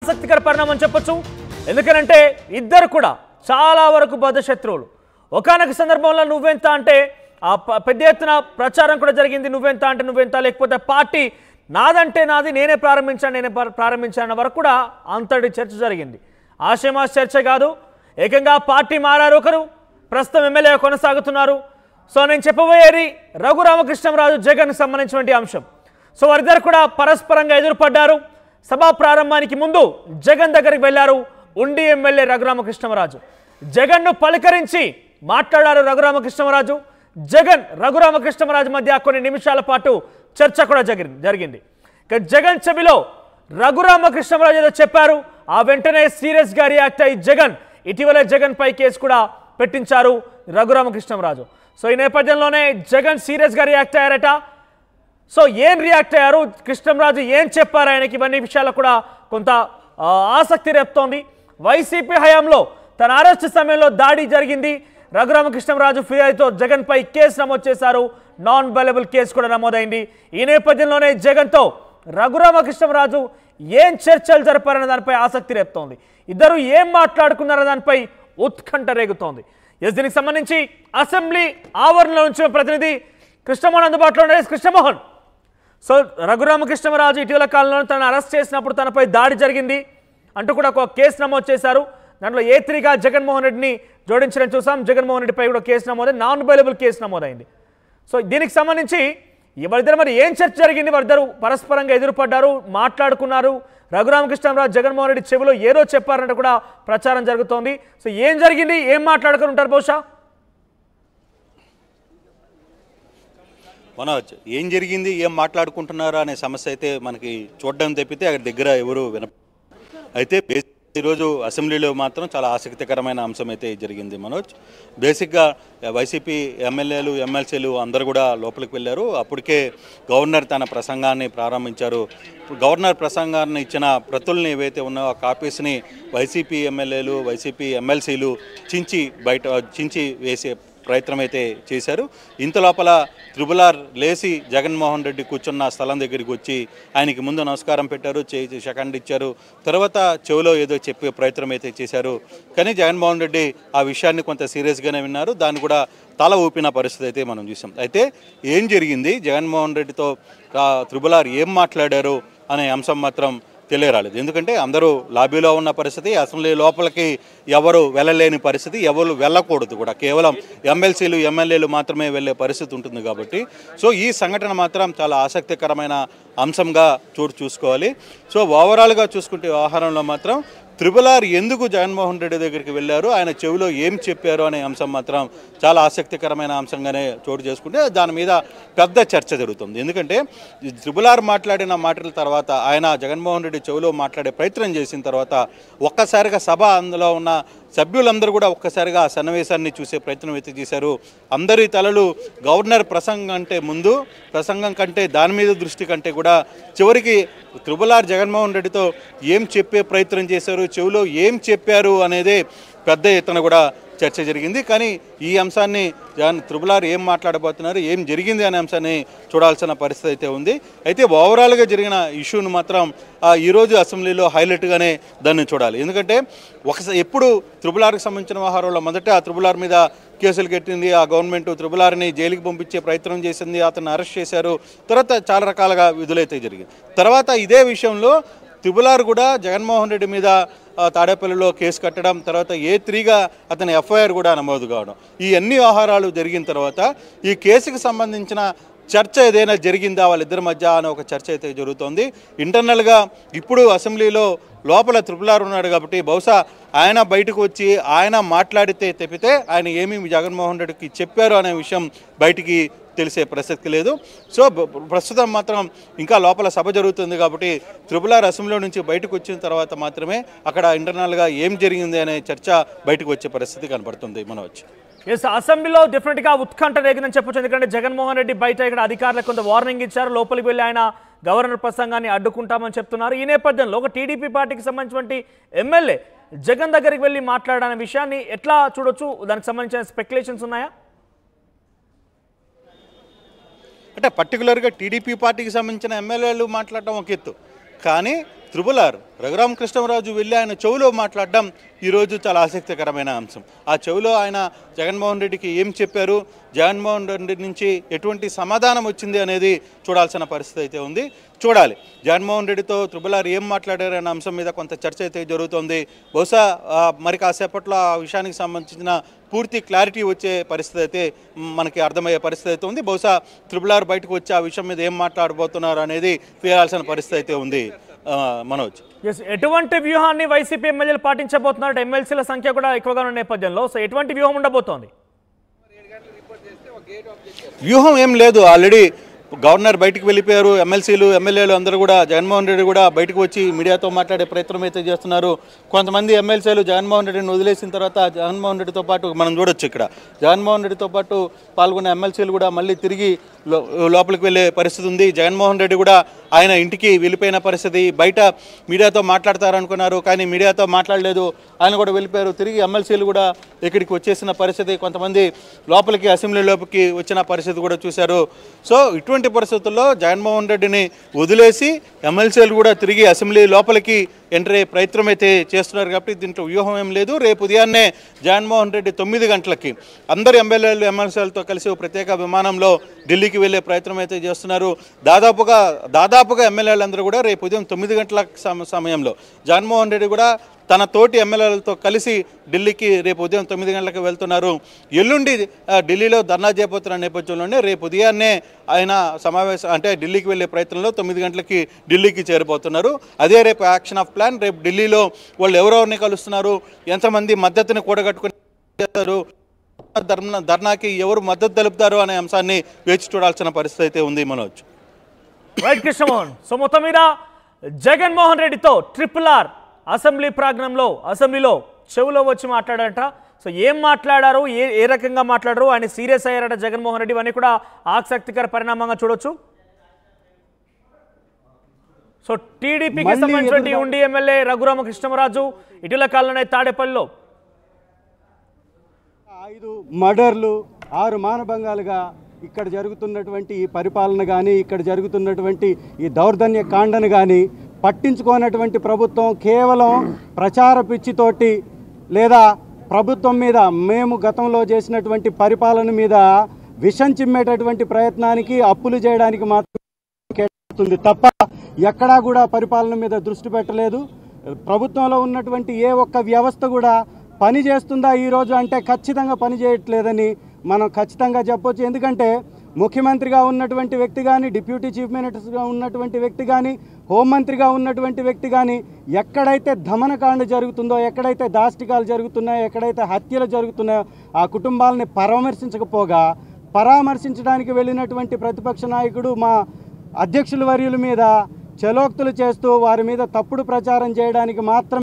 ఆసక్తికర పరిణామం చెప్పొచ్చు. ఎందుకంటే ఇద్దరు కూడా చాలా వరకు బద్ధ శత్రువులు. ఒకానొక సందర్భంలో నువ్వెంత అంటే పెద్ద ఎత్తున ప్రచారం కూడా జరిగింది. నువ్వెంత అంటే నువ్వెంత, లేకపోతే పార్టీ నాదంటే నాది, నేనే ప్రారంభించాను వరకు కూడా అంతటి చర్చ జరిగింది. ఆషేమాష్ చర్చ కాదు, ఏకంగా పార్టీ మారారు ఒకరు, ప్రస్తుతం ఎమ్మెల్యే కొనసాగుతున్నారు. సో నేను చెప్పబోయేది రఘురామకృష్ణంరాజు జగన్ సంబంధించినటువంటి అంశం. సో వారిద్దరు కూడా పరస్పరంగా ఎదురుపడ్డారు. సభా ప్రారంభానికి ముందు జగన్ దగ్గరికి వెళ్లారు ఉండి ఎమ్మెల్యే రఘురామకృష్ణంరాజు. జగన్ను పలకరించి మాట్లాడారు రఘురామకృష్ణంరాజు. జగన్ రఘురామకృష్ణంరాజు మధ్య కొన్ని నిమిషాల పాటు చర్చ కూడా జరిగింది. జగన్ చెవిలో రఘురామకృష్ణంరాజు ఏదో చెప్పారు. ఆ వెంటనే సీరియస్ గా రియాక్ట్ అయ్యి జగన్ ఇటీవల జగన్ పై కేసు కూడా పెట్టించారు రఘురామకృష్ణంరాజు. సో ఈ నేపథ్యంలోనే జగన్ సీరియస్ గా రియాక్ట్ అయ్యారట. సో ఏం రియాక్ట్ అయ్యారు, కృష్ణంరాజు ఏం చెప్పారు ఆయనకి, ఇవన్నీ విషయాలు కూడా కొంత ఆసక్తి రేపుతోంది. వైసీపీ హయాంలో తన అరెస్ట్ సమయంలో దాడి జరిగింది. రఘురామకృష్ణంరాజు ఫిర్యాదుతో జగన్ పై కేసు నమోదు చేశారు. నాన్ బెయిలబుల్ కేసు కూడా నమోదైంది. ఈ నేపథ్యంలోనే జగన్తో రఘురామకృష్ణంరాజు ఏం చర్చలు జరిపారనే దానిపై ఆసక్తి రేపుతోంది. ఇద్దరు ఏం మాట్లాడుకున్నారనే దానిపై ఉత్కంఠ రేగుతోంది. దీనికి సంబంధించి అసెంబ్లీ ఆవరణలో నుంచి ప్రతినిధి కృష్ణమోహన్ అందుబాటులో ఉన్నారు. కృష్ణమోహన్, సో రఘురామకృష్ణంరాజు ఇటీవల కాలంలో తనను అరెస్ట్ చేసినప్పుడు తనపై దాడి జరిగింది అంటూ కూడా ఒక కేసు నమోదు చేశారు. దాంట్లో A3గా జగన్మోహన్ రెడ్డిని జోడించడం చూసాం. జగన్మోహన్ రెడ్డిపై కూడా కేసు నమోదైంది, నాన్ బెయిలబుల్ కేసు నమోదైంది. సో దీనికి సంబంధించి వారిద్దరు మరి ఏం చర్చ జరిగింది, వారిద్దరు పరస్పరంగా ఎదురుపడ్డారు, మాట్లాడుకున్నారు. రఘురామకృష్ణంరాజు జగన్మోహన్ రెడ్డి చెవిలో ఏదో చెప్పారంటే కూడా ప్రచారం జరుగుతోంది. సో ఏం జరిగింది, ఏం మాట్లాడుకుని ఉంటారు బహుశా? మనోజ్, ఏం జరిగింది, ఏం మాట్లాడుకుంటున్నారా అనే సమస్య అయితే మనకి చూడడం తప్పితే అక్కడ దగ్గర ఎవరు అయితే ఈరోజు అసెంబ్లీలో మాత్రం చాలా ఆసక్తికరమైన అంశం అయితే జరిగింది మనోజ్. బేసిక్గా వైసీపీ ఎమ్మెల్యేలు ఎమ్మెల్సీలు అందరూ కూడా లోపలికి వెళ్ళారు. అప్పటికే గవర్నర్ తన ప్రసంగాన్ని ప్రారంభించారు. గవర్నర్ ప్రసంగాన్ని ఇచ్చిన ప్రతుల్ని ఏవైతే ఉన్నాయో ఆ కాపీస్ని వైసీపీ ఎమ్మెల్యేలు వైసీపీ ఎమ్మెల్సీలు చించి వేసే ప్రయత్నం అయితే చేశారు. ఇంత లోపల త్రిబులార్ లేచి జగన్మోహన్ రెడ్డి కూర్చున్న స్థలం దగ్గరికి వచ్చి ఆయనకి ముందు నమస్కారం పెట్టారు, చేయి సెకండ్ ఇచ్చారు. తర్వాత చెవిలో ఏదో చెప్పే ప్రయత్నం అయితే చేశారు. కానీ జగన్మోహన్ రెడ్డి ఆ విషయాన్ని కొంత సీరియస్గానే విన్నారు. దాన్ని కూడా తల ఊపిన పరిస్థితి అయితే మనం చూసాం. అయితే ఏం జరిగింది, జగన్మోహన్ రెడ్డితో త్రిబులార్ ఏం మాట్లాడారు అనే అంశం మాత్రం తెలియరాలేదు. ఎందుకంటే అందరూ లాబీలో ఉన్న పరిస్థితి, అసెంబ్లీ లోపలికి ఎవరు వెళ్ళలేని పరిస్థితి, ఎవరు వెళ్ళకూడదు కూడా, కేవలం ఎమ్మెల్సీలు ఎమ్మెల్యేలు మాత్రమే వెళ్ళే పరిస్థితి ఉంటుంది కాబట్టి సో ఈ సంఘటన మాత్రం చాలా ఆసక్తికరమైన అంశంగా చూసుకోవాలి. సో ఓవరాల్గా చూసుకుంటే వ్యవహారంలో మాత్రం త్రిబులార్ ఎందుకు జగన్మోహన్ రెడ్డి దగ్గరికి వెళ్ళారు, ఆయన చెవిలో ఏం చెప్పారు అనే అంశం మాత్రం చాలా ఆసక్తికరమైన అంశంగానే చోటు చేసుకుంటే దాని మీద పెద్ద చర్చ జరుగుతుంది. ఎందుకంటే త్రిబులార్ మాట్లాడిన మాటల తర్వాత ఆయన జగన్మోహన్ రెడ్డి చెవిలో మాట్లాడే ప్రయత్నం చేసిన తర్వాత ఒక్కసారిగా సభ అందులో ఉన్న సభ్యులందరూ కూడా ఒక్కసారిగా ఆ సన్నివేశాన్ని చూసే ప్రయత్నం అయితే చేశారు. అందరి తలలు గవర్నర్ ప్రసంగం కంటే దాని మీద దృష్టి కంటే కూడా చివరికి త్రిబులార్ జగన్మోహన్ రెడ్డితో ఏం చెప్పే ప్రయత్నం చేశారు, చెవిలో ఏం చెప్పారు అనేదే పెద్ద ఎత్తున కూడా చర్చ జరిగింది. కానీ ఈ అంశాన్ని త్రిబులార్ ఏం మాట్లాడబోతున్నారు, ఏం జరిగింది అనే అంశాన్ని చూడాల్సిన పరిస్థితి అయితే ఉంది. అయితే ఓవరాల్గా జరిగిన ఇష్యూను మాత్రం ఈరోజు అసెంబ్లీలో హైలైట్గానే దాన్ని చూడాలి. ఎందుకంటే ఎప్పుడు త్రిబులార్కి సంబంధించిన వ్యవహారంలో మొదట ఆ త్రిబులార్ మీద కేసులు కట్టింది, ఆ గవర్నమెంట్ త్రిబులార్ని జైలుకి పంపించే ప్రయత్నం చేసింది, అతన్ని అరెస్ట్ చేశారు. తర్వాత చాలా రకాలుగా విధులైతే జరిగింది. తర్వాత ఇదే విషయంలో త్రిబులార్ కూడా జగన్మోహన్ రెడ్డి మీద తాడేపల్లిలో కేసు కట్టడం, తర్వాత A3గా అతని FIR కూడా నమోదు కావడం, ఈ అన్ని వ్యవహారాలు జరిగిన తర్వాత ఈ కేసుకు సంబంధించిన చర్చ ఏదైనా జరిగిందా వాళ్ళిద్దరి మధ్య అనే ఒక చర్చ అయితే జరుగుతోంది. ఇంటర్నల్గా ఇప్పుడు అసెంబ్లీలో లోపల త్రిబులార్ ఉన్నాడు కాబట్టి బహుశా ఆయన బయటకు వచ్చి ఆయన మాట్లాడితే తప్పితే ఆయన ఏమేమి జగన్మోహన్ రెడ్డికి చెప్పారు అనే విషయం బయటికి తెలిసే ప్రసక్తి లేదు. సో ప్రస్తుతం మాత్రం ఇంకా లోపల సభ జరుగుతుంది కాబట్టి త్రిబులార్ అసెంబ్లీ నుంచి బయటకు వచ్చిన తర్వాత మాత్రమే అక్కడ ఇంటర్నల్గా ఏం జరిగింది అనే చర్చ బయటకు వచ్చే పరిస్థితి కనబడుతుంది. మనోజ్, అసెంబ్లీలో డెఫినెట్గా ఉత్కంఠ రేగిందని చెప్పొచ్చు. ఎందుకంటే జగన్మోహన్ రెడ్డి బయట ఇక్కడ అధికారులకు కొంత వార్నింగ్ ఇచ్చారు, లోపలికి వెళ్ళి ఆయన గవర్నర్ ప్రసంగాన్ని అడ్డుకుంటామని చెప్తున్నారు. ఈ నేపథ్యంలో ఒక టీడీపీ పార్టీకి సంబంధించినటువంటి ఎమ్మెల్యే జగన్ దగ్గరికి వెళ్ళి మాట్లాడాలనే విషయాన్ని ఎట్లా చూడొచ్చు, దానికి సంబంధించిన స్పెక్యులేషన్స్ ఉన్నాయా? అంటే పర్టికులర్గా టీడీపీ పార్టీకి సంబంధించిన ఎమ్మెల్యేలు మాట్లాడటం ఒక ఎత్తు, కానీ త్రిపుల్ ఆర్ రఘురామకృష్ణరాజు వెళ్ళి ఆయన చెవులో మాట్లాడడం ఈరోజు చాలా ఆసక్తికరమైన అంశం. ఆ చెవులో ఆయన జగన్మోహన్ రెడ్డికి ఏం చెప్పారు, జగన్మోహన్ రెడ్డి నుంచి ఎటువంటి సమాధానం వచ్చింది అనేది చూడాల్సిన పరిస్థితి అయితే ఉంది. చూడాలి జగన్మోహన్ రెడ్డితో త్రిపుల్ ఆర్ ఏం మాట్లాడారనే అంశం మీద కొంత చర్చ అయితే జరుగుతోంది. బహుశా మరి కాసేపట్లో ఆ విషయానికి సంబంధించిన పూర్తి క్లారిటీ వచ్చే పరిస్థితి అయితే మనకి అర్థమయ్యే పరిస్థితి అయితే ఉంది. బహుశా త్రిపుల్ ఆర్ బయటకు వచ్చి ఆ విషయం మీద ఏం మాట్లాడబోతున్నారు అనేది తేలాల్సిన పరిస్థితి అయితే ఉంది. మనోజ్, ఎటువంటి వ్యూహాన్ని వైసీపీ ఎమ్మెల్యేలు పాటించబోతున్నారు? ఎమ్మెల్సీల సంఖ్య కూడా ఎక్కువగా ఉన్న నేపథ్యంలో సో ఎటువంటి వ్యూహం ఉండబోతోంది? వ్యూహం ఏం లేదు. ఆల్రెడీ గవర్నర్ బయటకు వెళ్ళిపోయారు. ఎమ్మెల్సీలు ఎమ్మెల్యేలు అందరూ కూడా జగన్మోహన్ రెడ్డి కూడా బయటకు వచ్చి మీడియాతో మాట్లాడే ప్రయత్నం అయితే చేస్తున్నారు. కొంతమంది ఎమ్మెల్సీలు జగన్మోహన్ రెడ్డిని వదిలేసిన తర్వాత జగన్మోహన్ రెడ్డితో పాటు మనం చూడొచ్చు, ఇక్కడ జగన్మోహన్ రెడ్డితో పాటు పాల్గొన్న ఎమ్మెల్సీలు కూడా మళ్ళీ తిరిగి లోపలికి వెళ్ళే పరిస్థితి ఉంది. జగన్మోహన్ రెడ్డి కూడా ఆయన ఇంటికి వెళ్ళిపోయిన పరిస్థితి. బయట మీడియాతో మాట్లాడతారనుకున్నారు కానీ మీడియాతో మాట్లాడలేదు, ఆయన కూడా వెళ్ళిపోయారు. తిరిగి ఎమ్మెల్సీలు కూడా ఇక్కడికి వచ్చేసిన పరిస్థితి, కొంతమంది లోపలికి అసెంబ్లీలోకి వచ్చిన పరిస్థితి కూడా చూశారు. సో ఇటువంటి పరిస్థితుల్లో జగన్మోహన్ రెడ్డిని వదిలేసి ఎమ్మెల్సీలు కూడా తిరిగి అసెంబ్లీ లోపలికి ఎంటర్ అయ్యే ప్రయత్నం అయితే చేస్తున్నారు. కాబట్టి దీంట్లో వ్యూహం ఏం లేదు. రేపు ఉదయాన్నే జగన్మోహన్ రెడ్డి 9 గంటలకి అందరు ఎమ్మెల్యేలు ఎమ్మెల్సీలతో కలిసి ప్రత్యేక విమానంలో ఢిల్లీకి వెళ్ళే ప్రయత్నం అయితే చేస్తున్నారు. దాదాపుగా ఎమ్మెల్యేలందరూ కూడా రేపు ఉదయం 9 గంటల సమయంలో జగన్మోహన్ రెడ్డి కూడా తన తోటి ఎమ్మెల్యేలతో కలిసి ఢిల్లీకి రేపు ఉదయం 9 గంటలకు వెళ్తున్నారు. ఎల్లుండి ఢిల్లీలో ధర్నా చేయబోతున్న నేపథ్యంలోనే రేపు ఉదయాన్నే ఆయన సమావేశం అంటే ఢిల్లీకి వెళ్ళే ప్రయత్నంలో 9 గంటలకి ఢిల్లీకి చేరిపోతున్నారు. అదే రేపు యాక్షన్ ఆఫ్ ప్లాన్. రేపు ఢిల్లీలో వాళ్ళు ఎవరెవరిని కలుస్తున్నారు, ఎంతమంది మద్దతుని కూడగట్టుకుని చేస్తారు, ధర్నాకి ఎవరు మద్దతు తెలుపుతారు అనే అంశాన్ని వేచి చూడాల్సిన పరిస్థితి అయితే ఉంది. మనోజ్, రైట్ కృష్ణమోహన్. సో మొత్తం మీద జగన్మోహన్ రెడ్డితో ట్రిపుల్ ఆర్ అసెంబ్లీ ప్రాంగణంలో అసెంబ్లీలో చెవులో వచ్చి మాట్లాడారట. సో ఏం మాట్లాడారు, ఏ రకంగా మాట్లాడారు, ఆయన సీరియస్ అయ్యారట జగన్మోహన్ రెడ్డి, ఇవన్నీ కూడా ఆసక్తికర పరిణామంగా చూడొచ్చు. సో టీడీపీకి సంబంధించిన ఉండి ఎమ్మెల్యే రఘురామకృష్ణరాజు ఇటీవల కాలంలోనే తాడేపల్లిలో 5 మర్డర్లు 6 మానభంగాలుగా ఇక్కడ జరుగుతున్నటువంటి ఈ పరిపాలన కానీ, ఇక్కడ జరుగుతున్నటువంటి ఈ దౌర్జన్య కాండను కానీ పట్టించుకోనటువంటి ప్రభుత్వం కేవలం ప్రచార పిచ్చితోటి లేదా ప్రభుత్వం మీద మేము గతంలో చేసినటువంటి పరిపాలన మీద విషం చిమ్మేటటువంటి ప్రయత్నానికి, అప్పులు చేయడానికి మాత్రం కేటాయిస్తుంది తప్ప ఎక్కడా కూడా పరిపాలన మీద దృష్టి పెట్టలేదు. ప్రభుత్వంలో ఉన్నటువంటి ఏ ఒక్క వ్యవస్థ కూడా పని చేస్తుందా ఈరోజు అంటే ఖచ్చితంగా పని చేయట్లేదని మనం ఖచ్చితంగా చెప్పొచ్చు. ఎందుకంటే ముఖ్యమంత్రిగా ఉన్నటువంటి వ్యక్తి కానీ, డిప్యూటీ చీఫ్ మినిస్టర్గా ఉన్నటువంటి వ్యక్తి కానీ, హోంమంత్రిగా ఉన్నటువంటి వ్యక్తి కానీ ఎక్కడైతే దమనకాండ జరుగుతుందో, ఎక్కడైతే దాష్టికాలు జరుగుతున్నాయో, ఎక్కడైతే హత్యలు జరుగుతున్నాయో ఆ కుటుంబాలని పరామర్శించడానికి వెళ్ళినటువంటి ప్రతిపక్ష నాయకుడు మా అధ్యక్షుల వర్యుల మీద చలోక్తులు చేస్తూ వారి మీద తప్పుడు ప్రచారం చేయడానికి మాత్రం